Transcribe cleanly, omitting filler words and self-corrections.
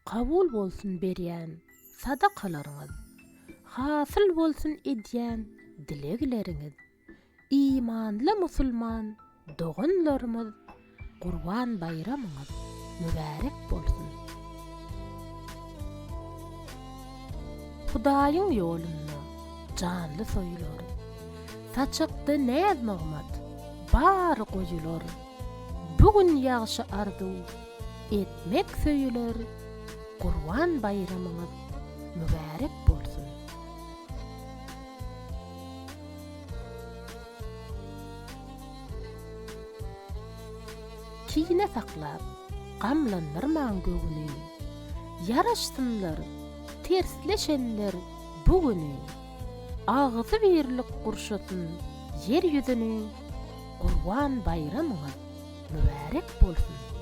kabul bolsun berýän sadakalaryňyz, hasyl bolsun edýän dilekleriňiz, imanly musulman doganlarymyz Gurban bayramyňyz mübarek bolsun. Hudaýyň ýolunda canly soýular, saçykdy näzmagmat, bary goýular, bugün ýagşy arzu etmek söýüler, Gurban bayramyňyz mübarek bolsun. Kine saklap, gamlanyrman gögüni, yaraşsynlar, tersleşenler bugüni, ağzı birlik gurşatyn yer ýüzüni, Gurban bayramyňyz mübarek bolsun.